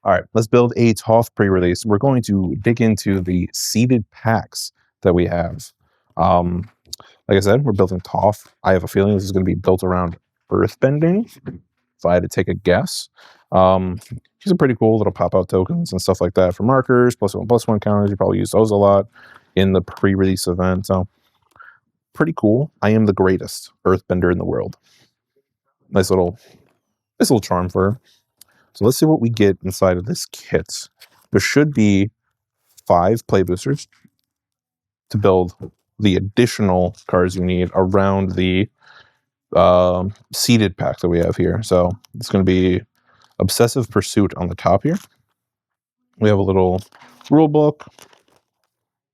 All right, let's build a Toph pre-release. We're going to dig into the seeded packs that we have. Like I said, we're building Toph. I have a feeling this is going to be built around Earthbending, if I had to take a guess. These are pretty cool little pop-out tokens and stuff like that for markers, +1/+1 counters. You probably use those a lot in the pre-release event. So pretty cool. I am the greatest Earthbender in the world. Nice little charm for her. So let's see what we get inside of this kit. There should be 5 play boosters to build the additional cards you need around the seeded pack that we have here. So it's going to be Obsessive Pursuit on the top here. We have a little rule book.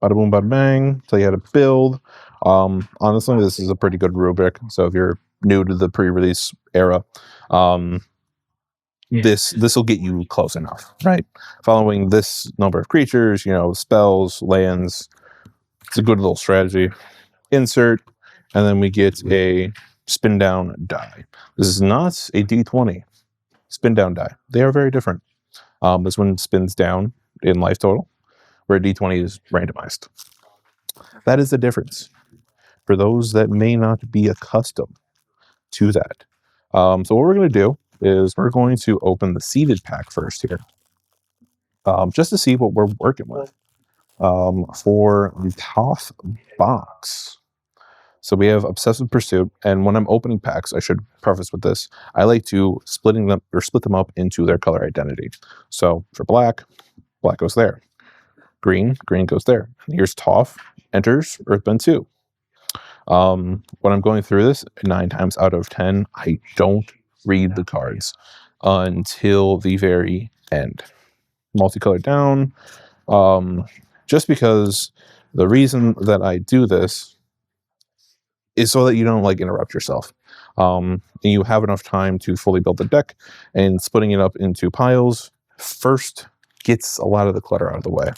Bada boom, bada bang. Tell you how to build. Honestly, this is a pretty good rubric. So if you're new to the pre-release era, this will get you close enough, right? Following this number of creatures, spells, lands. It's a good little strategy. Insert, and then we get a spin down die. This is not a D20 spin down die. They are very different. This one spins down in life total, where a D20 is randomized. That is the difference for those that may not be accustomed to that. So what we're going to do is we're going to open the seeded pack first here, just to see what we're working with for the Toph box. So we have Obsessive Pursuit, and when I'm opening packs, I should preface with this, I like to split them up into their color identity. So for black goes there. Green goes there. Here's Toph, enters Earthbend 2. When I'm going through this, 9 times out of 10, I don't read the cards until the very end. Multicolored down, just because the reason that I do this is so that you don't interrupt yourself. And you have enough time to fully build the deck, and splitting it up into piles first gets a lot of the clutter out of the way.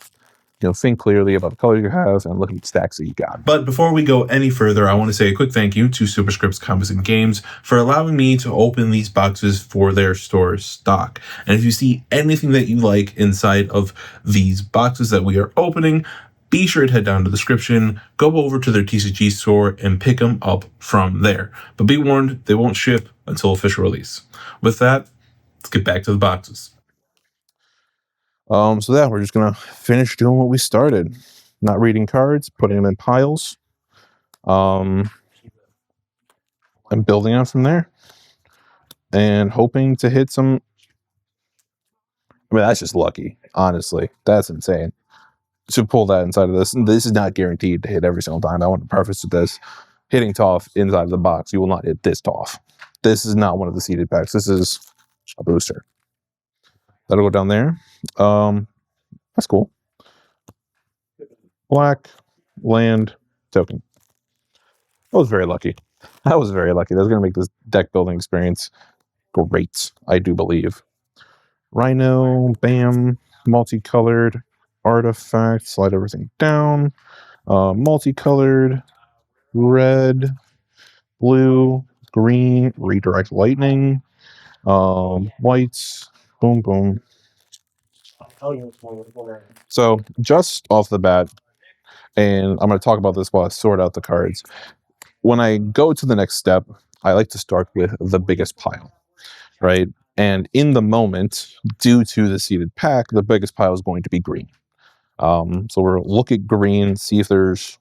Think clearly about the colors you have and look at the stacks that you got. But before we go any further, I want to say a quick thank you to Superscripts Comics and Games for allowing me to open these boxes for their store stock. And if you see anything that you like inside of these boxes that we are opening, be sure to head down to the description, go over to their TCG store, and pick them up from there. But be warned, they won't ship until official release. With that, let's get back to the boxes. So yeah, we're just gonna finish doing what we started. Not reading cards, putting them in piles. And building on from there. And hoping to hit some. I mean, that's just lucky, honestly. That's insane. To pull that inside of this. And this is not guaranteed to hit every single time. I want to preface with this. Hitting Toph inside of the box, you will not hit this Toph. This is not one of the seeded packs. This is a booster. That'll go down there. That's cool. Black, land, token. I was very lucky. That was very lucky. That's going to make this deck building experience great, I do believe. Rhino, bam, multicolored, artifact, slide everything down. Multicolored, red, blue, green, redirect lightning, whites, boom, boom. So just off the bat, and I'm going to talk about this while I sort out the cards. When I go to the next step, I like to start with the biggest pile, right? And in the moment, due to the seeded pack, the biggest pile is going to be green. So we'll look at green, see if there's,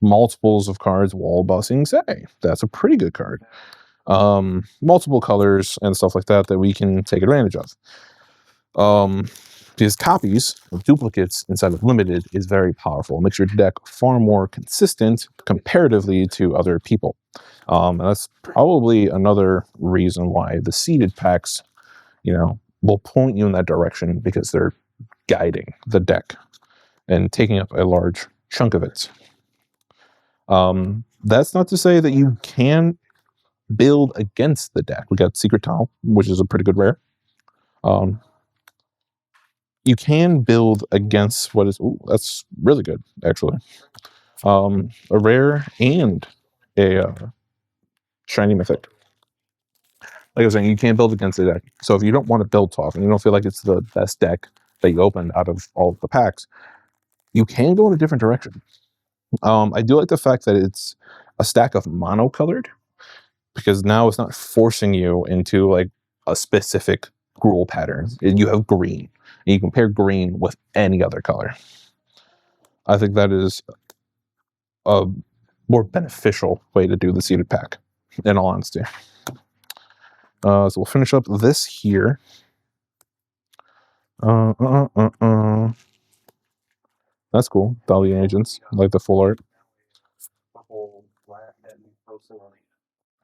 multiples of cards wall bussing. Say that's a pretty good card. Multiple colors and stuff like that we can take advantage of. Because copies of duplicates inside of limited is very powerful. It makes your deck far more consistent comparatively to other people. And that's probably another reason why the seeded packs, will point you in that direction, because they're guiding the deck and taking up a large chunk of it. That's not to say that you can build against the deck. We got Secret Tunnel, which is a pretty good rare. You can build against what is... Ooh, that's really good, actually. A rare and a shiny mythic. like I was saying, you can't build against the deck. So if you don't want to build Toph and you don't feel like it's the best deck that you opened out of all of the packs, you can go in a different direction. I do like the fact that it's a stack of monocolored, because now it's not forcing you into like a specific rule pattern. You have green, and you can pair green with any other color. I think that is a more beneficial way to do the seeded pack, in all honesty. So we'll finish up this here. That's cool. Dolly Agents, like the full art.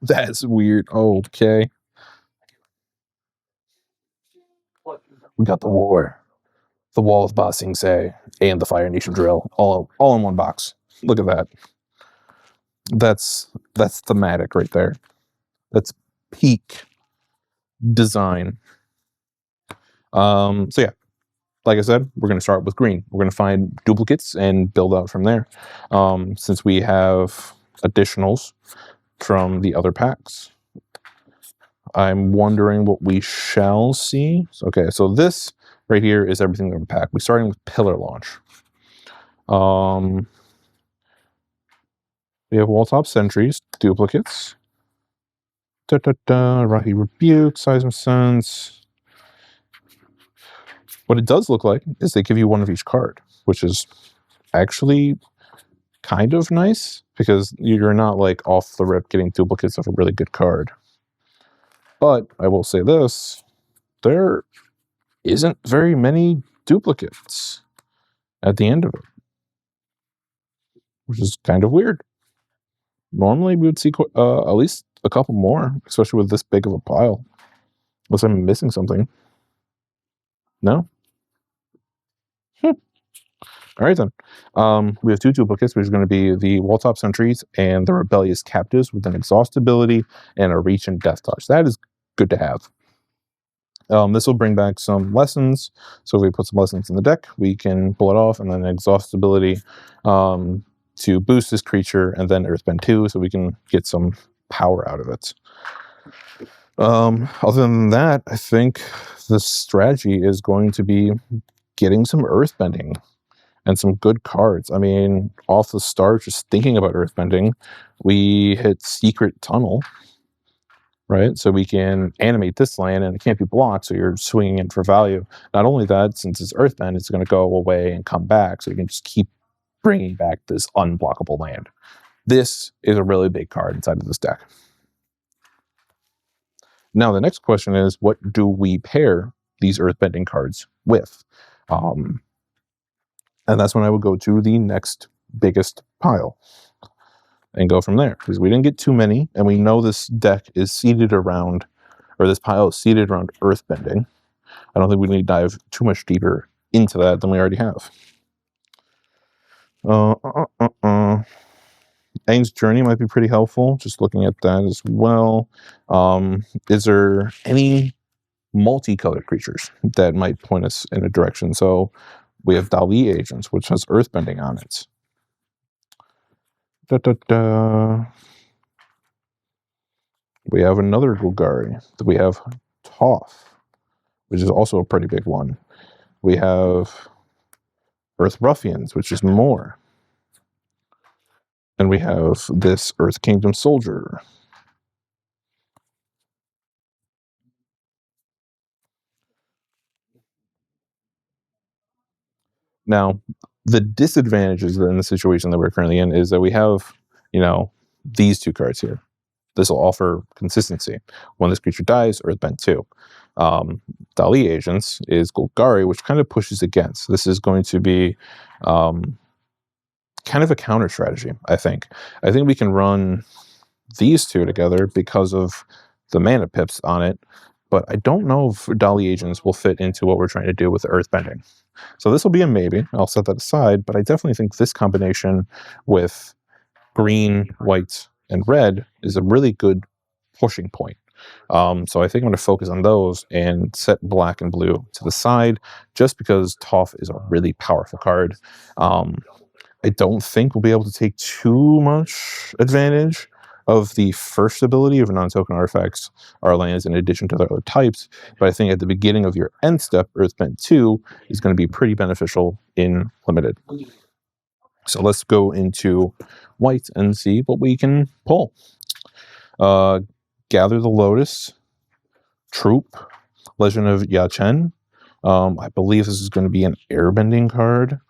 That's weird. Okay. We got the war, the Wall of Ba Sing Se, and the Fire Nation drill, all in one box. Look at that. That's thematic right there. That's peak design. So yeah, like I said, we're going to start with green. We're going to find duplicates and build out from there. Since we have additionals from the other packs, I'm wondering what we shall see. Okay, so this right here is everything in the pack. We're starting with Pillar Launch. We have Wall Top Sentries, duplicates. Rahi Rebuke, Seismic Sense. What it does look like is they give you one of each card, which is actually kind of nice, because you're not like off the rip getting duplicates of a really good card. But I will say this, there isn't very many duplicates at the end of it, which is kind of weird. Normally we would see at least a couple more, especially with this big of a pile. Unless I'm missing something. No? All right, then. We have two duplicates, which is going to be the Wall Top Sentries and the Rebellious Captives with an Exhaust ability and a Reach and Death Touch. That is good to have. This will bring back some lessons. So if we put some lessons in the deck, we can pull it off, and then an Exhaust ability to boost this creature, and then Earthbend 2, so we can get some power out of it. Other than that, I think the strategy is going to be getting some Earthbending and some good cards. I mean, off the start, just thinking about Earthbending, we hit Secret Tunnel, right? So we can animate this land, and it can't be blocked, so you're swinging it for value. Not only that, since it's Earthbend, it's going to go away and come back, so you can just keep bringing back this unblockable land. This is a really big card inside of this deck. Now, the next question is, what do we pair these Earthbending cards with? And that's when I would go to the next biggest pile and go from there, because we didn't get too many, and we know this deck is seated around, or this pile is seated around Earthbending. I don't think we need to dive too much deeper into that than we already have. Aang's Journey might be pretty helpful, just looking at that as well. Is there any multicolored creatures that might point us in a direction? So we have Dali Agents, which has Earthbending on it. We have another Golgari. We have Toph, which is also a pretty big one. We have Earth Ruffians, which is more. And we have this Earth Kingdom Soldier. Now, the disadvantages in the situation that we're currently in is that we have, these two cards here. This will offer consistency. When this creature dies, Earthbend 2. Dali Agents is Golgari, which kind of pushes against. This is going to be kind of a counter strategy, I think. I think we can run these two together because of the mana pips on it, but I don't know if Dali Agents will fit into what we're trying to do with Earthbending. So this will be a maybe. I'll set that aside, but I definitely think this combination with green, white, and red is a really good pushing point. So I think I'm going to focus on those and set black and blue to the side, just because Toph is a really powerful card. I don't think we'll be able to take too much advantage of the first ability of non-token artifacts are lands in addition to their other types, but I think at the beginning of your end step, Earthbend 2 is going to be pretty beneficial in Limited. So let's go into white and see what we can pull. Gather the Lotus, Troop, Legend of Yachen. I believe this is going to be an airbending card.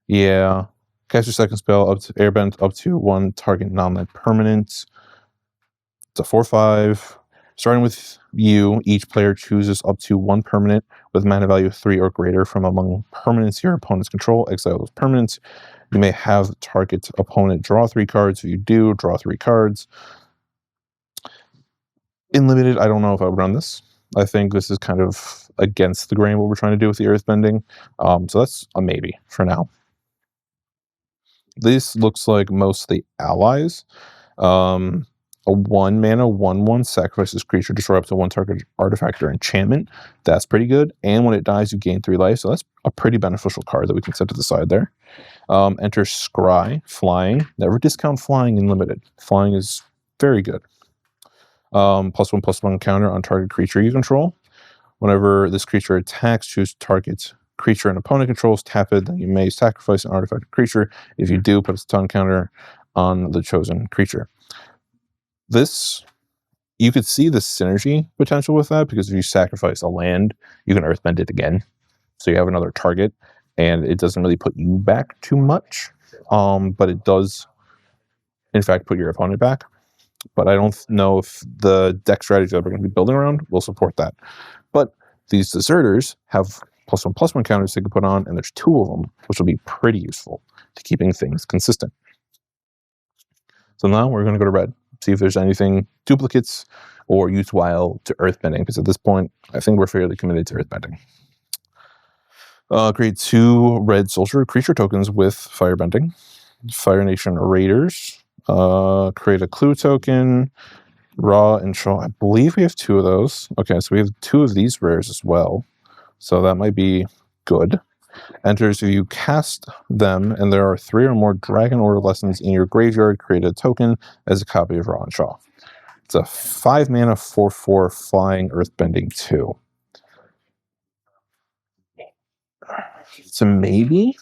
Yeah. Cast your second spell up to airbend up to 1 target non-land permanent. It's a 4/5. Starting with you, each player chooses up to 1 permanent with mana value 3 or greater from among permanents your opponents control. Exile those permanents. You may have target opponent draw 3 cards. If you do, draw 3 cards. In Limited, I don't know if I would run this. I think this is kind of against the grain what we're trying to do with the Earthbending. So that's a maybe for now. This looks like most of the allies. A 1 mana 1/1 sacrifices creature, destroy up to 1 target artifact or enchantment. That's pretty good. And when it dies, you gain 3 life. So that's a pretty beneficial card that we can set to the side there. Enter Scry, flying. Never discount flying in Limited. Flying is very good. +1/+1 counter on target creature you control. Whenever this creature attacks, choose target creature and opponent controls, tap it, then you may sacrifice an artifact or creature. If you do, put a stun counter on the chosen creature. This, you could see the synergy potential with that, because if you sacrifice a land, you can Earthbend it again. So you have another target, and it doesn't really put you back too much, but it does, in fact, put your opponent back. But I don't know if the deck strategy that we're going to be building around will support that. But these deserters have +1/+1 counters they can put on, and there's 2 of them, which will be pretty useful to keeping things consistent. So now we're going to go to red, see if there's anything duplicates or useful to Earthbending, because at this point, I think we're fairly committed to Earthbending. Create 2 red soldier creature tokens with Firebending. Fire Nation Raiders. Create a clue token. Raw and Shaw. I believe we have 2 of those. Okay, so we have 2 of these rares as well. So that might be good. Enters, if you cast them and there are 3 or more Dragon Order lessons in your graveyard, create a token as a copy of Raw and Shaw. It's a 5 mana 4/4 flying Earthbending 2. So maybe?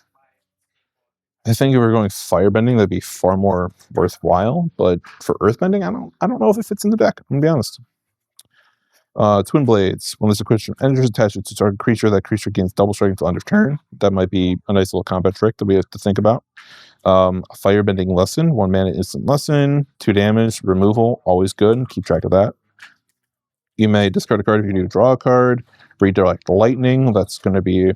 I think if we're going Firebending, that'd be far more worthwhile. But for Earthbending, I don't know if it fits in the deck. I'm gonna be honest. Twin Blades. When this equipment enters attached to target creature, that creature gains double strike until end of turn. That might be a nice little combat trick that we have to think about. Firebending Lesson. 1 mana instant lesson. 2 damage. Removal. Always good. Keep track of that. You may discard a card if you need to draw a card. Redirect Lightning. That's going to be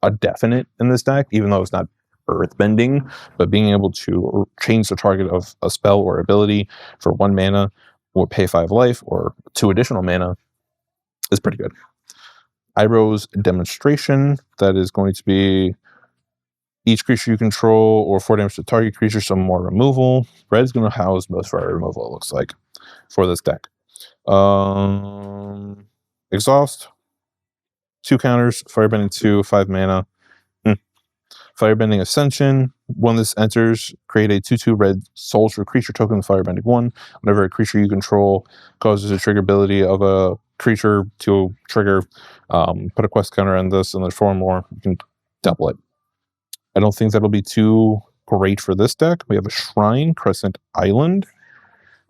a definite in this deck, even though it's not Earthbending, but being able to change the target of a spell or ability for 1 mana or pay 5 life or 2 additional mana is pretty good. Iroh's Demonstration, that is going to be each creature you control or 4 damage to target creature, some more removal. Red's going to house most of our removal, it looks like, for this deck. Exhaust, 2 counters, Firebending 2, 5 mana. Firebending Ascension. When this enters, create a 2/2 red soldier creature token with Firebending 1. Whenever a creature you control causes a trigger ability of a creature to trigger, put a quest counter on this, and there's 4 more, you can double it. I don't think that'll be too great for this deck. We have a Shrine, Crescent Island.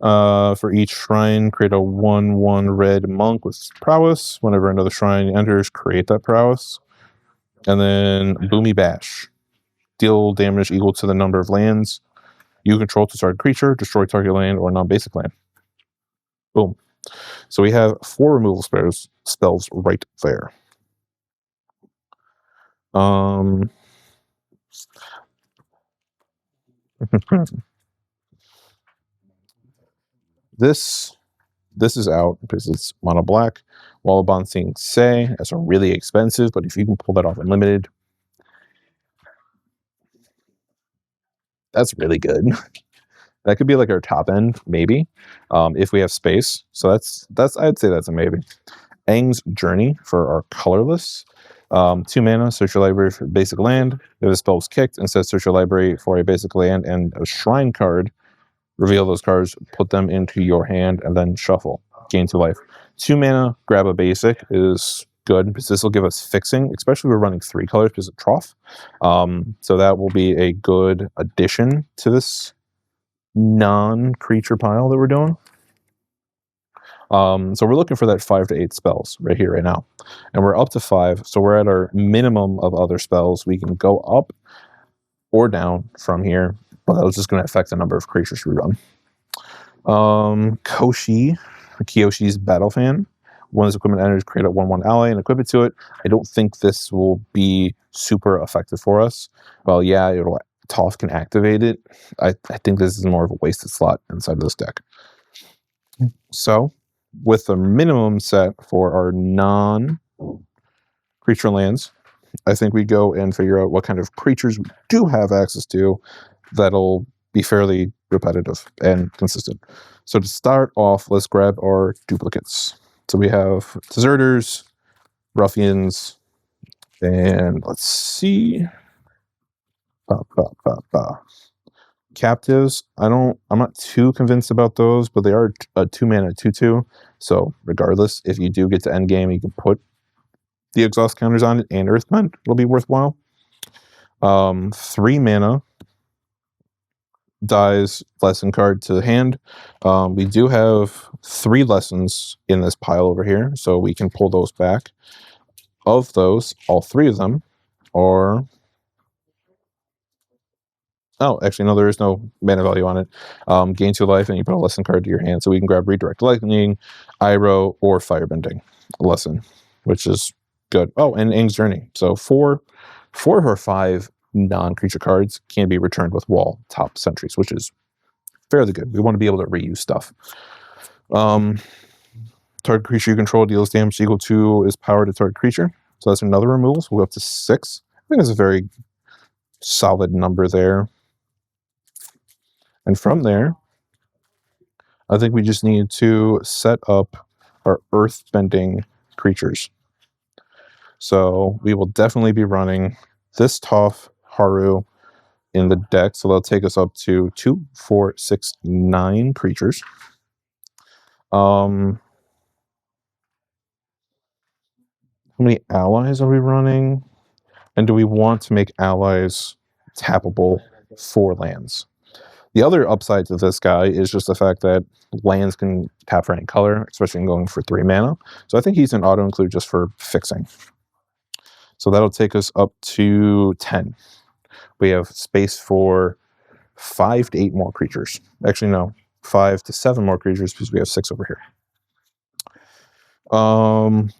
For each shrine, create a 1/1 red monk with prowess. Whenever another shrine enters, create that prowess. And then Boomy Bash. Deal damage equal to the number of lands you control to target creature, destroy target land, or non-basic land. Boom. So we have 4 removal spells right there. This is out because it's mono black. Wallabon Sing Say, that's a really expensive, but if you can pull that off unlimited, that's really good. That could be like our top end, maybe, if we have space. So that's I'd say that's a maybe. Aang's Journey for our colorless. 2 mana, search your library for basic land. If the spell is kicked, instead search your library for a basic land and a shrine card. reveal those cards, put them into your hand, and then shuffle. Gain 2 life. 2 mana, grab a basic is good because this will give us fixing, especially if we're running 3 colors because of Toph. So that will be a good addition to this non-creature pile that we're doing. So we're looking for that 5 to 8 spells right here, right now. And we're up to 5, so we're at our minimum of other spells. We can go up or down from here, but that's just going to affect the number of creatures we run. Kyoshi's Battle Fan. When this equipment enters, create a 1/1 ally and equip it to it. I don't think this will be super effective for us. Well, yeah, Toph can activate it. I think this is more of a wasted slot inside of this deck. So, with the minimum set for our non-creature lands, I think we go and figure out what kind of creatures we do have access to that'll be fairly repetitive and consistent. So to start off, let's grab our duplicates. So we have Deserters, Ruffians, and let's see. Captives. I'm not too convinced about those, but they are a 2 mana 2/2. So regardless, if you do get to end game, you can put the exhaust counters on it and Earthbend. It'll be worthwhile. 3 mana dies lesson card to the hand. We do have 3 lessons in this pile over here, so we can pull those back. Of those, all 3 of them are... Oh, actually, no, there is no mana value on it. Gain 2 life, and you put a lesson card to your hand, so we can grab Redirect Lightning, Iroh, or Firebending lesson, which is good. Oh, and Aang's Journey. So 4 of our 5 non-creature cards can be returned with wall top sentries, which is fairly good. We want to be able to reuse stuff. Target creature you control deals damage equal to its power to target creature. So that's another removal. So we'll go up to 6. I think that's a very solid number there. And from there, I think we just need to set up our earth-bending creatures. So we will definitely be running this Toph Haru in the deck. So that'll take us up to 2, 4, 6, 9 creatures. How many allies are we running? And do we want to make allies tappable for lands? The other upside to this guy is just the fact that lands can tap for any color, especially in going for 3 mana. So I think he's an auto-include just for fixing. So that'll take us up to 10. We have space for 5 to 8 more creatures. Actually, no, 5 to 7 more creatures because we have 6 over here.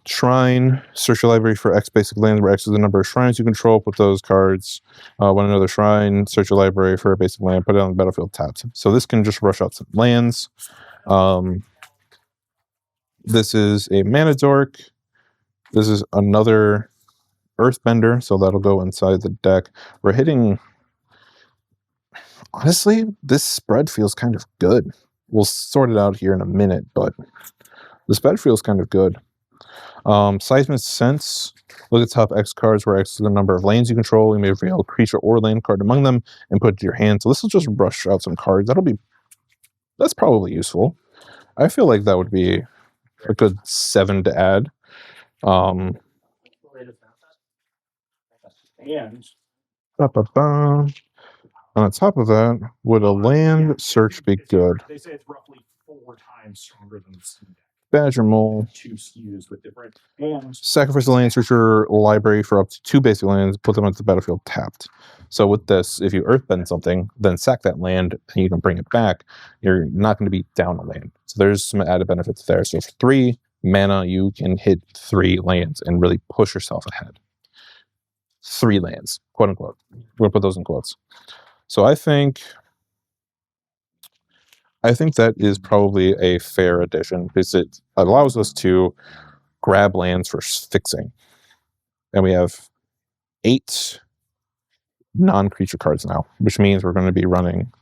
Shrine, search your library for X basic lands where X is the number of shrines you control. Put those cards. When another shrine, search your library for a basic land. Put it on the battlefield tapped. So this can just rush out some lands. This is a mana dork. This is another Earthbender, so that'll go inside the deck. We're hitting... Honestly, this spread feels kind of good. We'll sort it out here in a minute, but the spread feels kind of good. Seismic Sense. Look at top X cards where X is the number of lanes you control. You may reveal a creature or land card among them and put it to your hand. So this will just rush out some cards. That's probably useful. I feel like that would be a good 7 to add. On top of that, would a land search be good? They say it's roughly 4 times stronger than the Steam Deck. Badger Mole. 2 SKUs with different lands. Sacrifice a land, search your library for up to 2 basic lands, put them onto the battlefield tapped. So with this, if you earthbend something, then sack that land and you can bring it back, you're not going to be down a land. So there's some added benefits there. So for 3 mana, you can hit 3 lands and really push yourself ahead. 3 lands, quote unquote. We're going to put those in quotes. So I think that is probably a fair addition because it allows us to grab lands for fixing. And we have 8 non-creature cards now, which means we're going to be running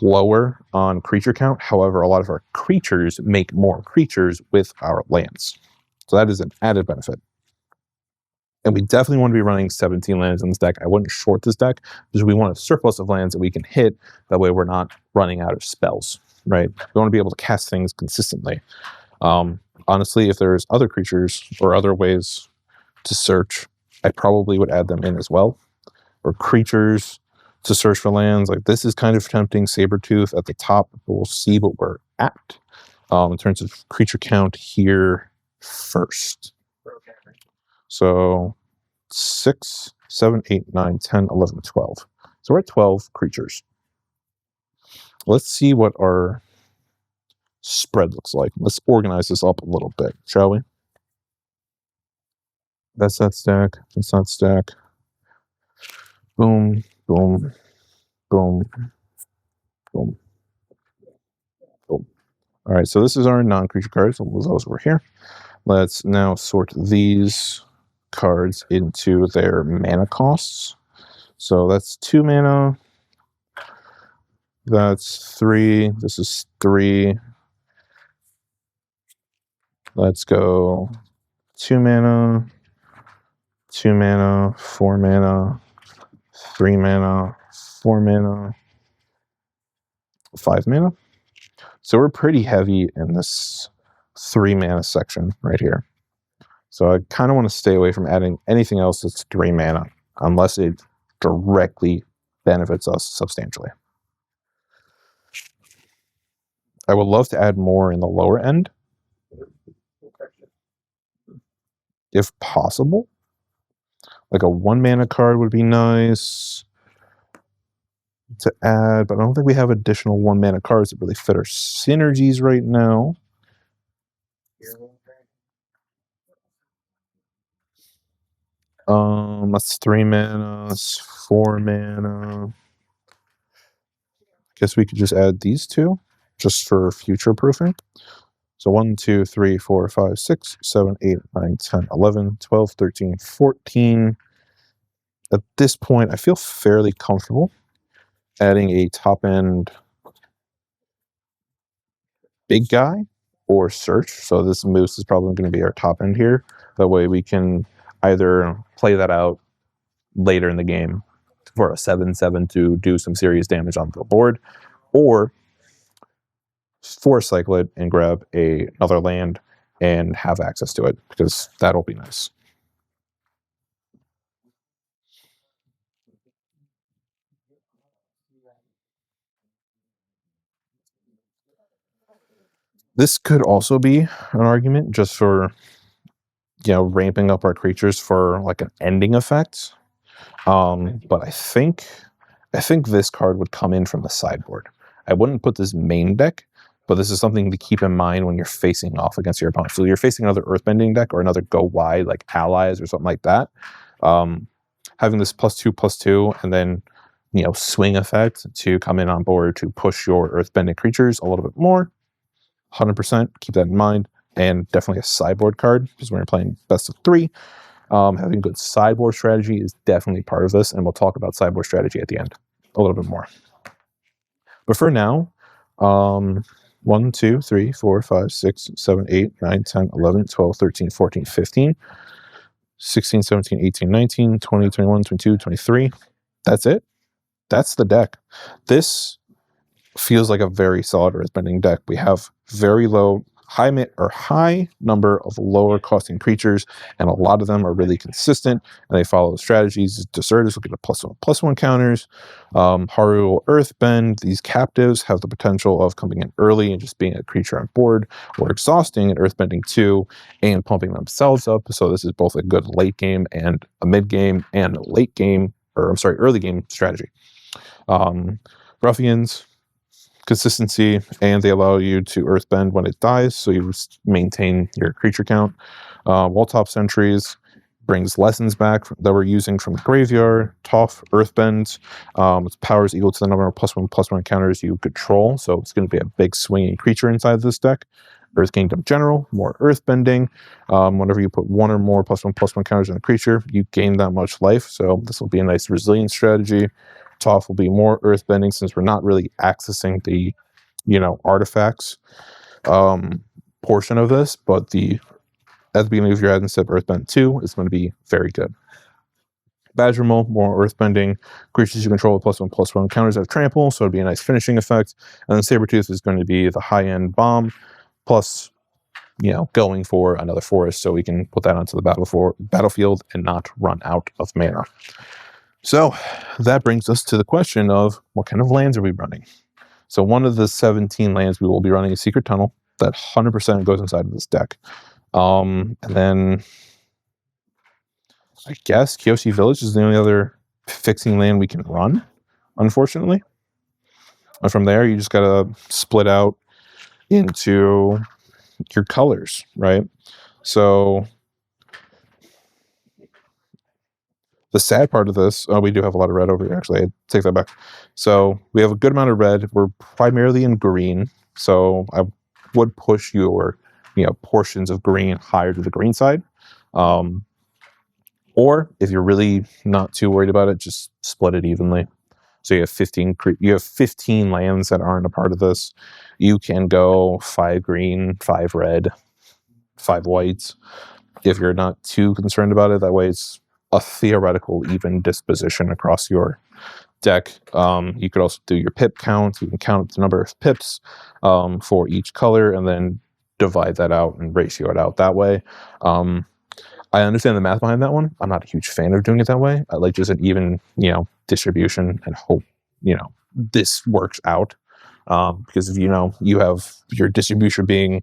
lower on creature count. However, a lot of our creatures make more creatures with our lands. So that is an added benefit. And we definitely want to be running 17 lands in this deck. I wouldn't short this deck because we want a surplus of lands that we can hit. That way we're not running out of spells, right? We want to be able to cast things consistently. Honestly, if there's other creatures or other ways to search, I probably would add them in as well. Or creatures to search for lands. Like this is kind of tempting Sabertooth at the top, but we'll see what we're at in terms of creature count here first. So 6, 7, 8, 9, 10, 11, 12. So we're at 12 creatures. Let's see what our spread looks like. Let's organize this up a little bit, shall we? That's that stack. That's that stack. Boom, boom, boom, boom, boom. All right, so this is our non-creature cards. Those were here. Let's now sort these cards into their mana costs. So that's 2 mana. That's 3. This is 3. Let's go 2 mana, 2 mana, 4 mana, 3 mana, 4 mana, 5 mana. So we're pretty heavy in this 3 mana section right here. So I kind of want to stay away from adding anything else that's 3 mana unless it directly benefits us substantially. I would love to add more in the lower end if possible. Like a 1 mana card would be nice to add, but I don't think we have additional 1 mana cards that really fit our synergies right now. That's 3 mana, 4 mana. Guess we could just add these 2 just for future proofing. So 1, 2, 3, 4, 5, 6, 7, 8, 9, 10, 11, 12, 13, 14. At this point, I feel fairly comfortable adding a top end big guy or search. So this moose is probably going to be our top end here. That way we can either play that out later in the game for a 7/7 to do some serious damage on the board, or force cycle it and grab another land and have access to it, because that'll be nice. This could also be an argument just for, ramping up our creatures for like an ending effect. But I think this card would come in from the sideboard. I wouldn't put this main deck, but this is something to keep in mind when you're facing off against your opponent. So you're facing another Earthbending deck or another go wide like Allies or something like that. Having this +2/+2 and then swing effect to come in on board to push your Earthbending creatures a little bit more. 100%, keep that in mind. And definitely a sideboard card, because when you're playing best of 3, having good sideboard strategy is definitely part of this, and we'll talk about sideboard strategy at the end a little bit more. But for now, 1, 2, 3, 4, 5, 6, 7, 8, 9, 10, 11, 12, 13, 14, 15, 16, 17, 18, 19, 20, 21, 22, 23. That's it. That's the deck. This feels like a very solid Earthbending deck. We have very high number of lower costing creatures, and a lot of them are really consistent, and they follow the strategies. Deserters will get a +1/+1 counters. Haru will Earthbend. These captives have the potential of coming in early and just being a creature on board, or exhausting and Earthbending 2 and pumping themselves up. So this is both a good late game and a mid game and a early game strategy. Ruffians, consistency, and they allow you to Earthbend when it dies, so you maintain your creature count. Wall-top Sentries brings lessons back that we're using from the graveyard. Toph Earthbends, its power is equal to the number of +1/+1 counters you control, so it's going to be a big swinging creature inside this deck. Earth Kingdom General, more Earthbending. Whenever you put 1 or more +1/+1 counters on a creature, you gain that much life, so this will be a nice resilience strategy. Toph will be more Earthbending since we're not really accessing the, artifacts portion of this, but the at the beginning of your hand instead of Earthbend 2 is going to be very good. Badgermole, more Earthbending. Creatures you control with +1/+1 counters have trample, so it'd be a nice finishing effect. And then Sabretooth is going to be the high-end bomb, plus, going for another forest, so we can put that onto the battlefield and not run out of mana. So that brings us to the question of what kind of lands are we running? So one of the 17 lands we will be running is Secret Tunnel. That 100% goes inside of this deck. And then I guess Kyoshi Village is the only other fixing land we can run, unfortunately. And from there, you just got to split out into your colors, right? So the sad part of this, we do have a lot of red over here, actually. I take that back. So we have a good amount of red. We're primarily in green. So I would push your, portions of green higher to the green side. Or if you're really not too worried about it, just split it evenly. So you have 15 lands that aren't a part of this. You can go 5 green, 5 red, 5 whites. If you're not too concerned about it, that way it's a theoretical even disposition across your deck. You could also do your pip count. You can count the number of pips for each color and then divide that out and ratio it out that way. I understand the math behind that one. I'm not a huge fan of doing it that way. I like just an even, distribution and hope, this works out. Because if you have your distribution being,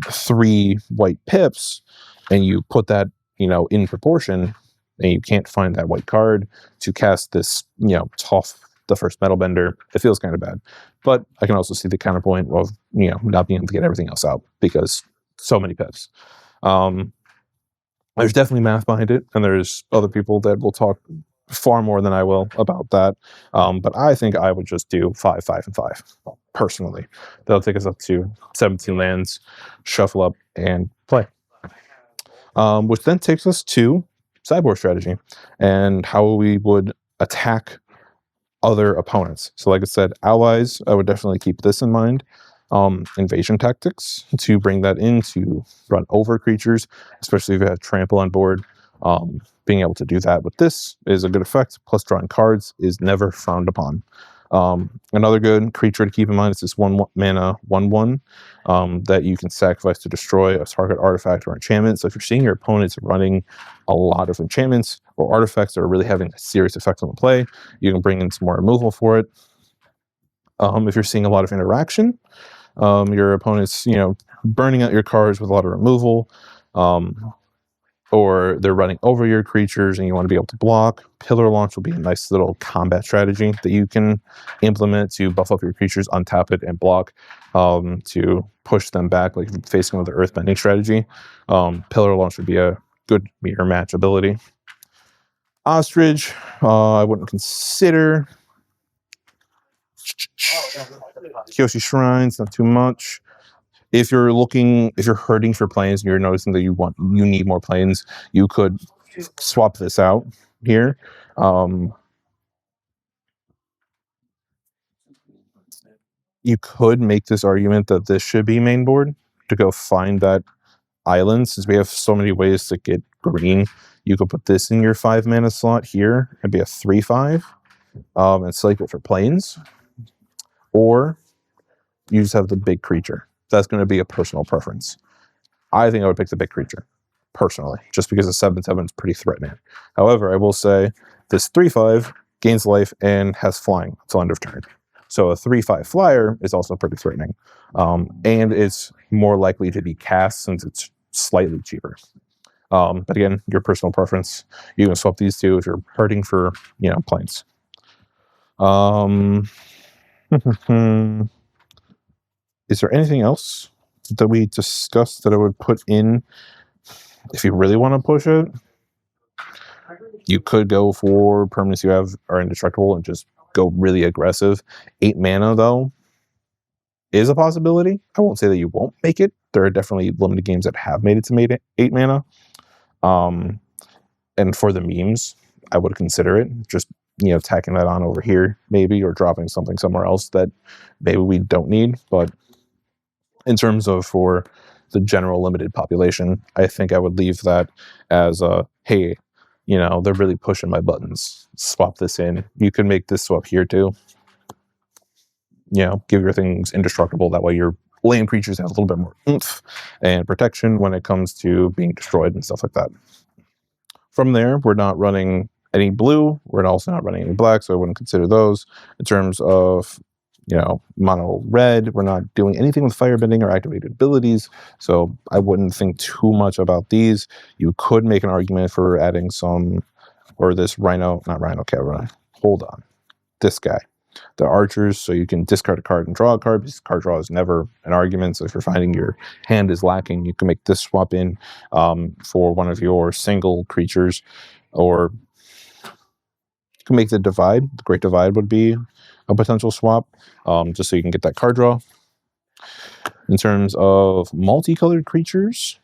3 white pips, and you put that, in proportion, and you can't find that white card to cast this, Toph, the first metal bender, it feels kind of bad. But I can also see the counterpoint of, not being able to get everything else out because so many pips. There's definitely math behind it, and there's other people that will talk far more than I will about that. But I think I would just do 5, 5, and 5, personally. That'll take us up to 17 lands, shuffle up, and play. Which then takes us to sideboard strategy and how we would attack other opponents. So like I said, allies, I would definitely keep this in mind. Invasion tactics, to bring that in to run over creatures, especially if you have trample on board. Being able to do that with this is a good effect, plus drawing cards is never frowned upon. Another good creature to keep in mind is this 1 mana 1/1 that you can sacrifice to destroy a target artifact or enchantment. So if you're seeing your opponents running a lot of enchantments or artifacts that are really having a serious effect on the play, you can bring in some more removal for it. If you're seeing a lot of interaction, your opponent's, burning out your cards with a lot of removal, or they're running over your creatures and you want to be able to block, Pillar Launch will be a nice little combat strategy that you can implement to buff up your creatures, untap it, and block, to push them back, like facing with the Earthbending strategy. Pillar Launch would be a good mirror match ability. Ostrich, I wouldn't consider. Kyoshi Shrines, not too much. If you're hurting for planes and you're noticing that you need more planes, you could swap this out here. You could make this argument that this should be main board to go find that island, since we have so many ways to get green. You could put this in your 5 mana slot here and be a 3/5 and cycle for planes. Or you just have the big creature. That's going to be a personal preference. I think I would pick the big creature, personally, just because the 7/7 is pretty threatening. However, I will say this 3/5 gains life and has flying until end of turn. So a 3/5 flyer is also pretty threatening. And it's more likely to be cast since it's slightly cheaper. But again, your personal preference. You can swap these two if you're hurting for, planes. Is there anything else that we discussed that I would put in if you really want to push it? You could go for permanents you have are indestructible and just go really aggressive. 8 mana, though, is a possibility. I won't say that you won't make it. There are definitely limited games that have made it to 8 mana. And for the memes, I would consider it. Just, tacking that on over here, maybe, or dropping something somewhere else that maybe we don't need. But in terms of for, the general limited population. I think I would leave that as a, hey, you know, they're really pushing my buttons. Swap this in. You can make this swap here too. You know, give your things indestructible. That way your land creatures have a little bit more oomph and protection when it comes to being destroyed and stuff like that. From there, we're not running any blue. We're also not running any black, so I wouldn't consider those. In terms of, you know, mono red, we're not doing anything with firebending or activated abilities, so I wouldn't think too much about these. You could make an argument for adding some, or this rhino, not rhino cavalry. Hold on, this guy. The archers, so you can discard a card and draw a card, because card draw is never an argument. So if you're finding your hand is lacking, you can make this swap in for one of your single creatures, or you can make the divide. The Great Divide would be a potential swap, just so you can get that card draw. In terms of multicolored creatures,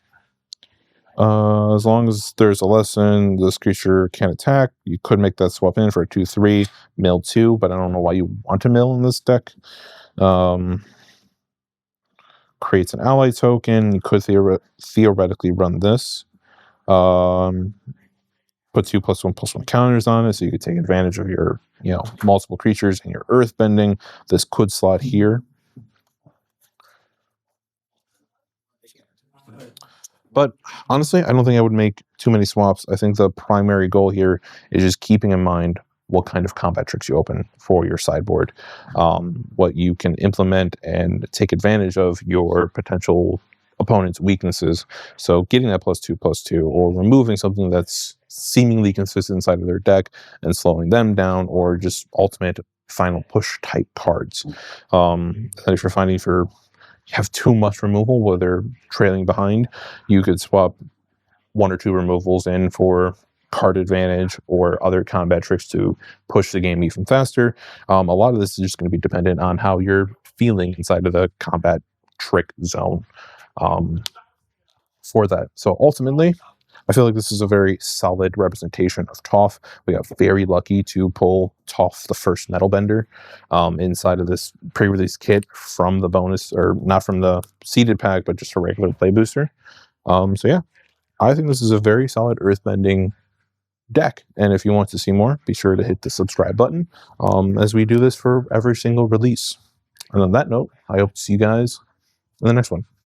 as long as there's a lesson, this creature can attack. You could make that swap in for a 2/3, mill 2, but I don't know why you want to mill in this deck. Creates an ally token. You could theoretically run this. Put 2+1/+1 counters on it, so you could take advantage of your, you know, multiple creatures and your Earthbending. This could slot here. But honestly, I don't think I would make too many swaps. I think the primary goal here is just keeping in mind what kind of combat tricks you open for your sideboard, what you can implement and take advantage of your potential opponent's weaknesses. So getting that +2/+2, or removing something that's seemingly consistent inside of their deck and slowing them down, or just ultimate final push type cards. And if you're finding you have too much removal where they're trailing behind, you could swap 1 or 2 removals in for card advantage or other combat tricks to push the game even faster. A lot of this is just going to be dependent on how you're feeling inside of the combat trick zone for that. So ultimately, I feel like this is a very solid representation of Toph. We got very lucky to pull Toph, the first Metal Bender, inside of this pre-release kit from the bonus, or not from the seeded pack, but just a regular play booster. So yeah, I think this is a very solid Earthbending deck. And if you want to see more, be sure to hit the subscribe button as we do this for every single release. And on that note, I hope to see you guys in the next one.